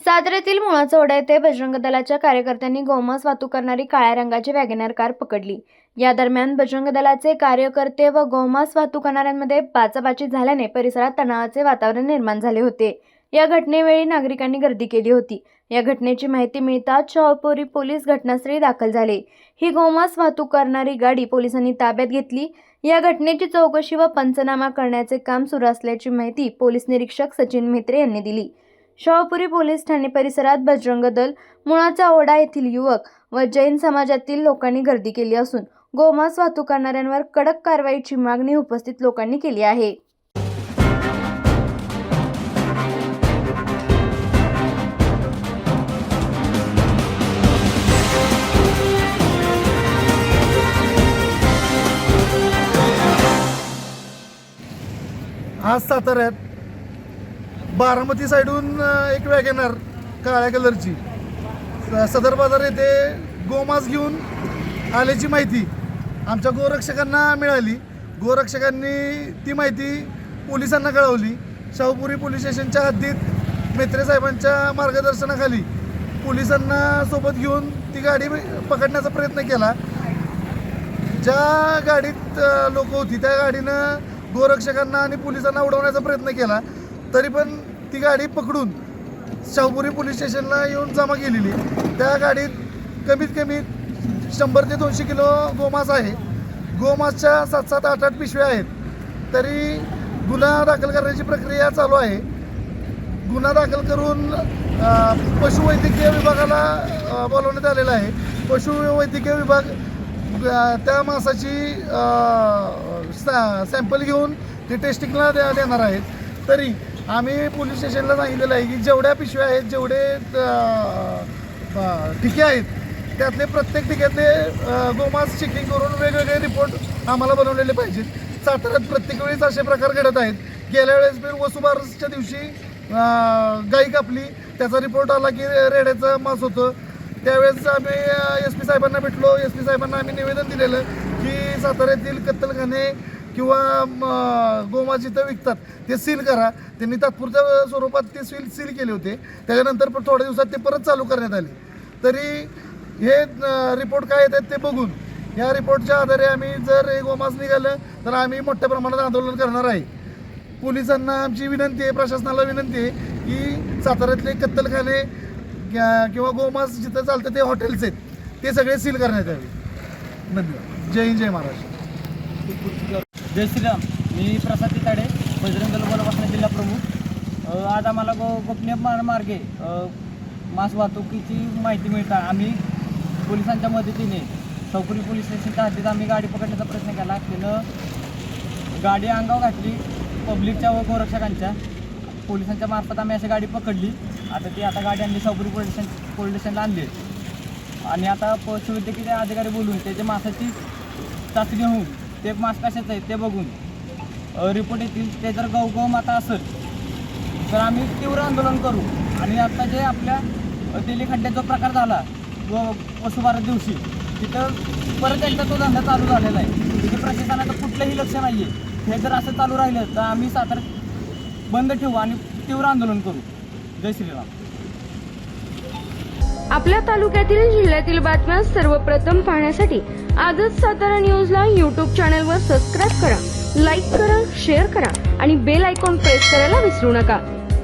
साताऱ्यातील मुळाचा ओढा येथे बजरंग दलाच्या कार्यकर्त्यांनी गोमांस वाहतूक करणारी काळ्या रंगाची वॅगनर कार पकडली। या दरम्यान बजरंग दलाचे कार्यकर्ते व गोमांस वाहतूक करणाऱ्यांमध्ये बाचाबाची झाल्याने परिसरात तणावाचे वातावरण निर्माण झाले होते। या घटनेवेळी नागरिकांनी गर्दी केली होती। या घटनेची माहिती मिळताच शाहूपुरी पोलीस घटनास्थळी दाखल झाले। ही गोमांस वाहतूक करणारी गाडी पोलिसांनी ताब्यात घेतली। या घटनेची चौकशी व पंचनामा करण्याचे काम सुरू असल्याची माहिती पोलीस निरीक्षक सचिन म्हेत्रे यांनी दिली। शाहूपुरी पोलीस ठाणे परिसरात बजरंग दल, मुळाचा ओढा येथील युवक व जैन समाजातील लोकांनी गर्दी केली असून गोमांस वाहतूक करणाऱ्यांवर कडक कारवाईची मागणी उपस्थित लोकांनी केली आहे। आज साताऱ्यात बारामती साईडून एक वॅगनर काळ्या कलरची सदर बाजार येथे गोमांस घेऊन आल्याची माहिती आमच्या गोरक्षकांना मिळाली। गोरक्षकांनी ती माहिती पोलिसांना कळवली। शाहूपुरी पोलीस स्टेशनच्या हद्दीत मेत्रे साहेबांच्या मार्गदर्शनाखाली पोलिसांना सोबत घेऊन ती गाडी पकडण्याचा प्रयत्न केला। ज्या गाडीत लोक होती त्या गाडीनं गोरक्षकांना आणि पोलिसांना उडवण्याचा प्रयत्न केला, तरी पण ती गाडी पकडून शाहूपुरी पोलीस स्टेशनला येऊन जमा केलेली। त्या गाडीत कमीत कमी 100 ते 200 किलो गोमांस आहे। गोमांसच्या 7-7, 8-8 पिशव्या आहेत। तरी गुन्हा दाखल करण्याची प्रक्रिया चालू आहे। गुन्हा दाखल करून पशुवैद्यकीय विभागाला बोलवण्यात आलेला आहे। पशुवैद्यकीय विभाग त्या मांसाची सॅम्पल घेऊन ते टेस्टिंगला देणार आहेत। तरी आम्ही पोलीस स्टेशनला सांगितलेलं आहे की जेवढ्या पिशव्या आहेत, जेवढे ठिके आहेत, त्यातले प्रत्येक ठिक्यातले गोमांस चेकिंग करून वेगवेगळे रिपोर्ट आम्हाला बनवलेले पाहिजेत। साताऱ्यात प्रत्येक वेळेस असे प्रकार घडत आहेत। गेल्या वेळेस वसुबारसच्या दिवशी गाई कापली, त्याचा रिपोर्ट आला की रेड्याचं मांस होतं। त्यावेळेस आम्ही SP साहेबांना भेटलो। SP साहेबांना आम्ही निवेदन दिलेलं की साताऱ्यातील कत्तलखाने किंवा गोमांस जिथं विकतात ते सील करा। त्यांनी तात्पुरत्या स्वरूपात ते सील केले होते। त्याच्यानंतर पण थोड्या दिवसात ते परत चालू करण्यात आले। तरी हे रिपोर्ट काय येतात ते बघून या रिपोर्टच्या आधारे आम्ही जर हे गोमांस निघालं तर आम्ही मोठ्या प्रमाणात आंदोलन करणार आहे। पोलिसांना आमची विनंती आहे, प्रशासनाला विनंती आहे की साताऱ्यातले कत्तलखाने किंवा गोमांस जिथं चालतं ते हॉटेल्स आहेत ते सगळे सील करण्यात यावे। धन्यवाद। जय हिंद, जय महाराष्ट्र। जय श्रीराम। मी प्रसाद तिताडे, बजरंग दल गोलापासून जिल्हा प्रमुख। आज आम्हाला गोपनीय मार्गे मांस वाहतुकीची माहिती मिळता आम्ही पोलिसांच्या मदतीने शाहूपुरी पोलीस स्टेशनच्या हद्दीत आम्ही गाडी पकडण्याचा प्रयत्न केला। त्यानं गाडी अंगावर घातली पब्लिकच्या व गोरक्षकांच्या। पोलिसांच्या मार्फत आम्ही अशी गाडी पकडली। आता गाडी आणली शाहूपुरी पोलीस स्टेशनला आणली आणि आता पशुवैद्यकीय अधिकारी बोलून त्याच्या मांसाची चाचणी होऊन ते मांस कशाचं आहे ते बघून रिपोर्ट येतील। ते जर गौमाता असेल तर आम्ही तीव्र आंदोलन करू। आणि आता जे आपल्या तेली खड्ड्यात जो प्रकार झाला वसुबारस दिवशी, तिथं परत एकदा तो धंदा चालू झालेला आहे। तिथे प्रशासनाचं कुठलंही लक्ष नाही आहे। हे जर असं चालू राहिलं तर आम्ही सातारा बंद ठेवू आणि तीव्र आंदोलन करू। जय श्रीराम। आपल्या तालुक्यातील जिल्ह्यातील बातम्या सर्वप्रथम पाहण्यासाठी आजच सातारा न्यूजला YouTube चॅनलवर सबस्क्राईब करा, लाईक करा, शेअर करा आणि बेल आयकॉन प्रेस करायला विसरू नका।